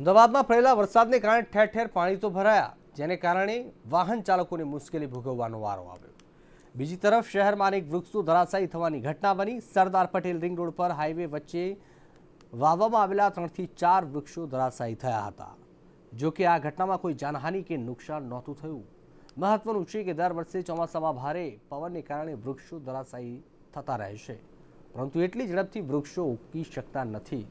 અમદાવાદમાં પડેલા વરસાદને કારણે ઠેર ઠેર પાણી તો ભરાયા, જેને કારણે વાહન ચાલકોને મુશ્કેલી ભોગવવાનો વારો આવ્યો। બીજી તરફ શહેરમાં અનેક વૃક્ષો ધરાશાયી થવાની ઘટના બની। સરદાર પટેલ રિંગ રોડ પર હાઈવે વચ્ચે વાવવામાં આવેલા 3 થી 4 વૃક્ષો ધરાશાયી થયા હતા। જો કે આ ઘટનામાં કોઈ જાનહાનિ કે નુકસાન નહોતું થયું। મહત્વનું છે કે દર વર્ષે ચોમાસામાં ભારે પવનને કારણે વૃક્ષો ધરાશાયી થતા રહે છે, પરંતુ એટલી ઝડપથી વૃક્ષો ઉગી શકતા નથી।